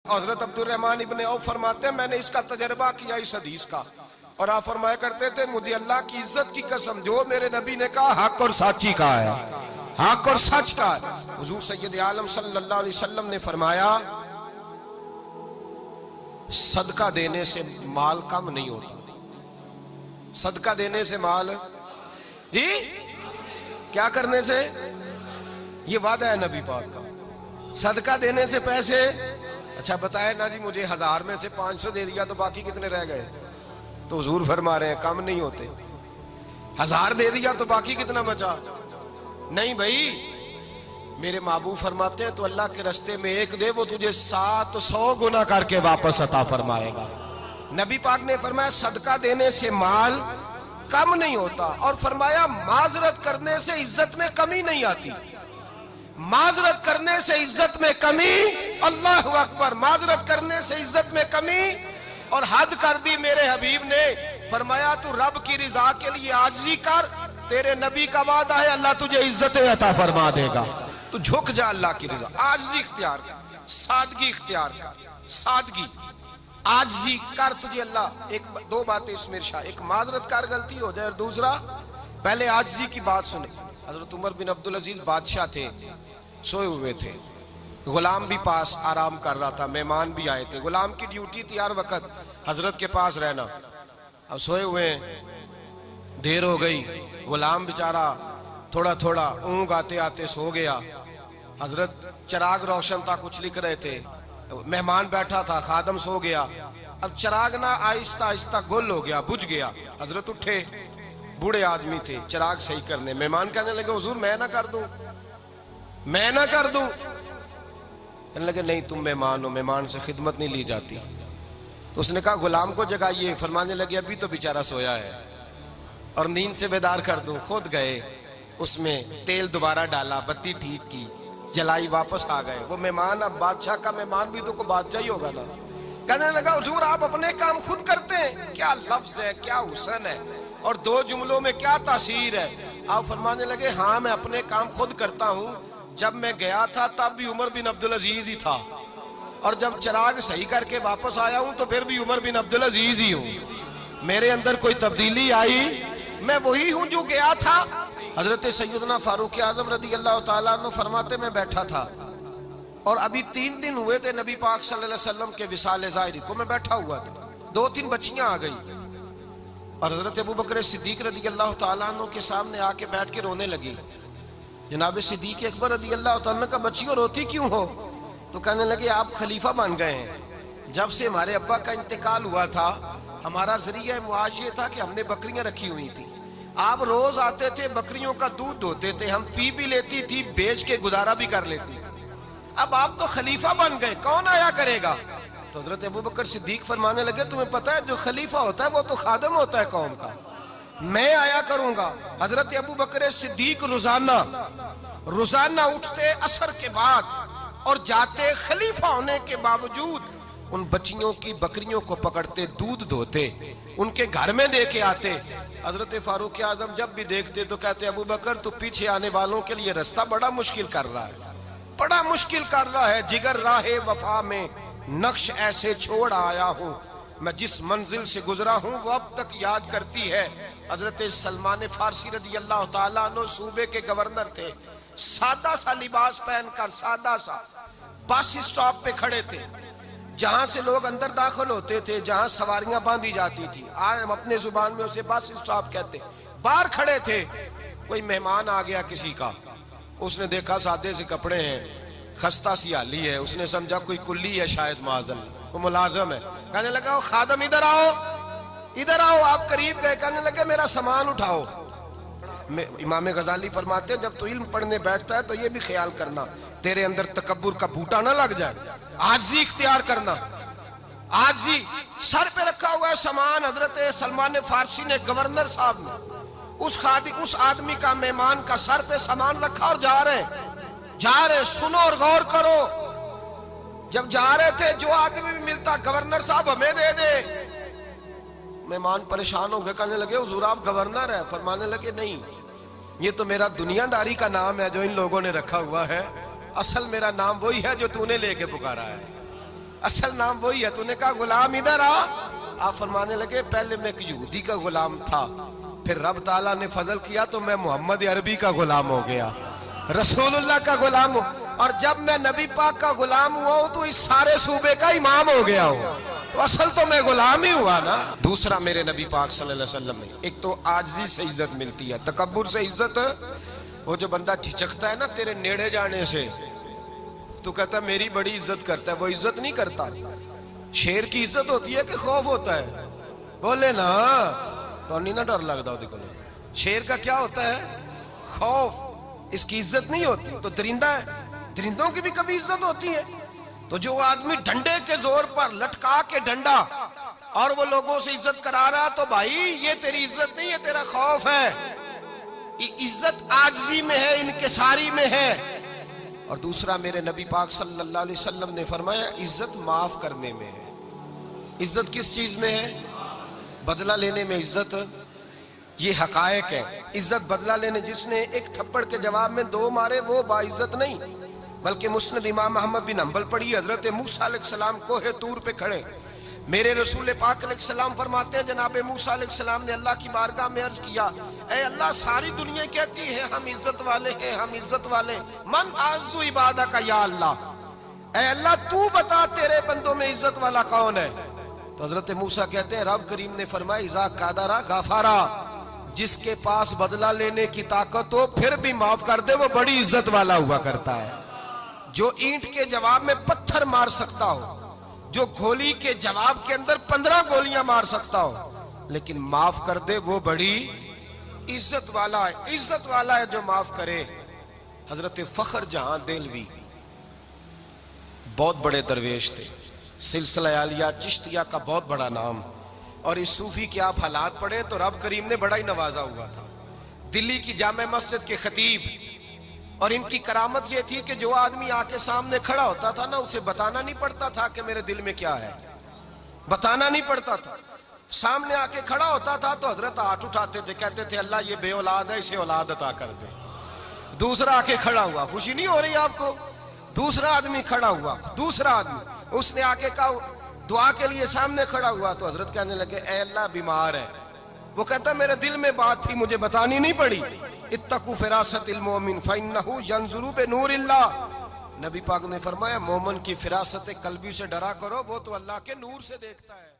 حضرت عبدالرحمن ابن عوف فرماتے ہیں میں نے اس کا تجربہ کیا اس حدیث کا، اور آپ فرمایا کرتے تھے مجھے اللہ کی عزت کی قسم جو میرے نبی نے کہا حق اور سچی کہا ہے، حق اور سچ کہا ہے۔ حضور سید عالم صلی اللہ علیہ وسلم نے فرمایا صدقہ دینے سے مال کم نہیں ہوتا، صدقہ دینے سے مال جی کیا کرنے سے، یہ وعدہ ہے نبی پاک کا، صدقہ دینے سے پیسے، اچھا بتائے نا جی مجھے 1000 میں سے 500 دے دیا تو باقی کتنے رہ گئے؟ تو حضور فرما رہے ہیں کم نہیں ہوتے، 1000 دے دیا تو باقی کتنا بچا؟ نہیں بھائی، میرے محبوب فرماتے ہیں تو اللہ کے رستے میں ایک دے وہ تجھے 700 گنا کر کے واپس عطا فرمائے گا۔ نبی پاک نے فرمایا صدقہ دینے سے مال کم نہیں ہوتا، اور فرمایا معذرت کرنے سے عزت میں کمی نہیں آتی، معذرت کرنے سے عزت میں کمی، اللہ اکبر، معذرت کرنے سے عزت میں کمی، اور حد کر دی میرے حبیب نے، فرمایا تو رب کی رضا کے لیے عاجزی کر، تیرے نبی کا وعدہ ہے اللہ تجھے عزت عطا فرما دے گا، تو جھک جا اللہ کی رضا، عاجزی اختیار کر، سادگی اختیار کر، سادگی عاجزی کر، تجھے اللہ ایک دو باتیں اس میں ارشاد، ایک معذرت کر غلطی ہو جائے، اور دوسرا پہلے عاجزی کی بات سنے۔ حضرت عمر بن عبدالعزیز بادشاہ تھے، سوئے ہوئے تھے، غلام بھی پاس آرام کر رہا تھا، مہمان بھی آئے تھے، غلام کی ڈیوٹی تھی ہر وقت حضرت کے پاس رہنا، اب سوئے ہوئے ہیں، دیر ہو گئی، غلام بیچارہ تھوڑا تھوڑا اونگ آتے آتے سو گیا، حضرت چراغ روشن تھا کچھ لکھ رہے تھے، مہمان بیٹھا تھا خادم سو گیا، اب چراغ نہ آہستہ آہستہ گل ہو گیا، بجھ گیا، حضرت اٹھے، بوڑھے آدمی تھے، چراغ صحیح کرنے، مہمان کہنے لگے حضور میں نہ کر دوں، میں نہ کر دوں، کہنے لگے نہیں تم مہمان ہو، مہمان سے خدمت نہیں لی جاتی، تو اس نے کہا غلام کو جگائیے، فرمانے لگے ابھی تو بیچارہ سویا ہے اور نیند سے بیدار کر دوں، خود گئے، اس میں تیل دوبارہ ڈالا، بتی ٹھیک کی، جلائی، واپس آ گئے، وہ مہمان اب بادشاہ کا مہمان بھی تو کوئی بادشاہ ہی ہوگا نا، کہنے لگا حضور آپ اپنے کام خود کرتے ہیں، کیا لفظ ہے، کیا حسن ہے، اور دو جملوں میں کیا تاثیر ہے، آپ فرمانے لگے ہاں میں اپنے کام خود کرتا ہوں، جب میں گیا تھا تب بھی عمر بن عبدالعزیز ہی تھا، اور جب چراغ صحیح کر کے واپس آیا ہوں تو پھر بھی عمر بن عبدالعزیز ہی ہوں، میرے اندر کوئی تبدیلی آئی، میں وہی ہوں جو گیا تھا۔ حضرت سیدنا فاروق اعظم رضی اللہ تعالیٰ عنہ فرماتے میں بیٹھا تھا، اور ابھی 3 دن ہوئے تھے نبی پاک صلی اللہ علیہ وسلم کے وصال ظاہری کو، میں بیٹھا ہوا تھا، 2-3 بچیاں آ گئی، اور حضرت ابو بکر صدیق رضی اللہ تعالیٰ عنہ کے سامنے آ کے بیٹھ کے رونے لگی، جناب صدیق اکبر رضی اللہ تعالیٰ عنہ کا بچیوں روتی کیوں ہو؟ تو کہنے لگے آپ خلیفہ بن گئے ہیں، جب سے ہمارے ابا کا انتقال ہوا تھا ہمارا ذریعہ معاش یہ تھا کہ ہم نے بکریاں رکھی ہوئی تھی، آپ روز آتے تھے بکریوں کا دودھ دھوتے تھے، ہم پی بھی لیتی تھی، بیچ کے گزارا بھی کر لیتی، اب آپ تو خلیفہ بن گئے، کون آیا کرے گا؟ تو حضرت ابو بکر صدیق فرمانے لگے تمہیں پتہ ہے جو خلیفہ ہوتا ہے وہ تو خادم ہوتا ہے قوم کا، میں آیا کروں گا۔ حضرت ابو بکر صدیق روزانہ اٹھتے عصر کے بعد اور جاتے، خلیفہ ہونے کے باوجود ان بچیوں کی بکریوں کو پکڑتے، دودھ دھوتے، ان کے گھر میں دے کے آتے۔ حضرت فاروق اعظم جب بھی دیکھتے تو کہتے ابو بکر تو پیچھے آنے والوں کے لیے رستہ بڑا مشکل کر رہا ہے، بڑا مشکل کر رہا ہے، جگر راہ وفا میں نقش ایسے چھوڑ آیا ہوں، میں جس منزل سے گزرا ہوں وہ اب تک یاد کرتی ہے۔ حضرت سلمان فارسی رضی اللہ تعالیٰ عنہ صوبے کے گورنر تھے، سادہ سا لباس پہن کر، سادہ سا، بس اسٹاپ پہ کھڑے تھے، جہاں سے لوگ اندر داخل ہوتے تھے، جہاں سواریاں باندھی جاتی تھی، آج ہم اپنے زبان میں اسے بس اسٹاپ کہتے، باہر کھڑے تھے، کوئی مہمان آ گیا کسی کا، اس نے دیکھا سادے سے کپڑے ہیں، خستہ سی حالی ہے، اس نے سمجھا کوئی کلی ہے شاید، معاذ اللہ کوئی ملازم ہے، کہنے لگا خادم ادھر آؤ، ادھر آؤ، آپ قریب گئے، کہنے لگے میرا سامان اٹھاؤ۔ امام غزالی فرماتے ہیں جب تو علم پڑھنے بیٹھتا ہے تو یہ بھی خیال کرنا تیرے اندر تکبر کا بوٹا نہ لگ جائے، عاجزی اختیار کرنا، عاجزی، سر پہ رکھا ہوا ہے سامان، حضرت سلمان فارسی نے، گورنر صاحب نے، اس آدمی کا، مہمان کا سر پہ سامان رکھا اور جا رہے، سنو اور غور کرو، جب جا رہے تھے جو آدمی بھی ملتا گورنر صاحب ہمیں دے دے، مہمان پریشان ہو گئے، کہنے لگے حضور آپ گورنر ہیں؟ فرمانے لگے نہیں، یہ تو میرا دنیا داری کا نام ہے جو ان لوگوں نے رکھا ہوا ہے، اصل میرا نام وہی ہے جو تو نے لے کے پکارا ہے، اصل نام وہی ہے. تو نے کہا غلام ادھر آ. آپ فرمانے لگے پہلے میں ایک یہودی کا غلام تھا, پھر رب تعالیٰ نے فضل کیا تو میں محمد عربی کا غلام ہو گیا, رسول اللہ کا غلام ہوں, اور جب میں نبی پاک کا غلام ہوا ہوں تو اس سارے صوبے کا امام ہو گیا ہوں. تو اصل تو میں غلام ہی ہوا نا. دوسرا میرے نبی پاک صلی اللہ علیہ وسلم نے, ایک تو عاجزی سے عزت ملتی ہے, تکبر سے عزت. وہ جو بندہ جھجکتا ہے نا تیرے نیڑے جانے سے, تو کہتا ہے میری بڑی عزت کرتا ہے, وہ عزت نہیں کرتا. شیر کی عزت ہوتی ہے کہ خوف ہوتا ہے؟ بولے نا تو نہیں نہ ڈر لگتا ہوتی کو. شیر کا کیا ہوتا ہے؟ خوف. اس کی عزت نہیں ہوتی. تو درندہ ہے, درندوں کی بھی کبھی عزت ہوتی ہے. تو جو آدمی ڈنڈے کے زور پر لٹکا کے ڈنڈا اور وہ لوگوں سے عزت کرا رہا, تو بھائی یہ تیری عزت نہیں ہے, تیرا خوف ہے. عزت عاجزی میں ہے, انکساری میں ہے. اور دوسرا میرے نبی پاک صلی اللہ علیہ وسلم نے فرمایا عزت معاف کرنے میں ہے. عزت کس چیز میں ہے؟ بدلہ لینے میں عزت. یہ حقائق ہے. عزت بدلہ لینے, جس نے ایک تھپڑ کے جواب میں 2 مارے وہ باعزت نہیں, بلکہ مسند امام احمد بن حنبل پڑھی, حضرت موسیٰ علیہ السلام کوہ طور پہ کھڑے, میرے رسول پاک علیہ السلام فرماتے ہیں جناب موسیٰ علیہ السلام نے اللہ کی بارگاہ میں عرض کیا, اے اللہ ساری دنیا کہتی ہے ہم عزت والے ہیں, ہم عزت والے, من اعز عبادہ کا یا اللہ, اے اللہ تو بتا تیرے بندوں میں عزت والا کون ہے؟ تو حضرت موسیٰ کہتے ہیں رب کریم نے فرمایا اذا قادرا غفارا, جس کے پاس بدلہ لینے کی طاقت ہو پھر بھی معاف کر دے وہ بڑی عزت والا ہوا کرتا ہے. جو اینٹ کے جواب میں پتھر مار سکتا ہو, جو گولی کے جواب کے اندر 15 گولیاں مار سکتا ہو, لیکن معاف کر دے وہ بڑی عزت والا ہے. عزت والا ہے جو معاف کرے. حضرت فخر جہاں دہلوی بہت بڑے درویش تھے, سلسلہ عالیہ چشتیہ کا بہت بڑا نام, اور اس صوفی کے آپ حالات پڑھیں تو رب کریم نے بڑا ہی نوازا ہوا تھا. دلی کی جامع مسجد کے خطیب, اور ان کی کرامت یہ تھی کہ جو آدمی آ کے سامنے کھڑا ہوتا تھا نا اسے بتانا نہیں پڑتا تھا کہ میرے دل میں کیا ہے, بتانا نہیں پڑتا تھا. سامنے آ کے کھڑا ہوتا تھا تو حضرت ہاتھ اٹھاتے تھے, کہتے تھے اللہ یہ بے اولاد ہے اسے اولاد عطا کر دے. دوسرا آ کے کھڑا ہوا, خوشی نہیں ہو رہی آپ کو؟ دوسرا آدمی کھڑا ہوا, دوسرا آدمی, اس نے آ کے کہا دعا کے لیے سامنے کھڑا ہوا, تو حضرت کہنے لگے اے اللہ بیمار ہے. وہ کہتا میرے دل میں بات تھی مجھے بتانی نہیں پڑی. اتقوا فراست المومن فإنہ ینظر بنور اللہ, نبی پاک نے فرمایا مومن کی فراست قلبی سے ڈرا کرو, وہ تو اللہ کے نور سے دیکھتا ہے.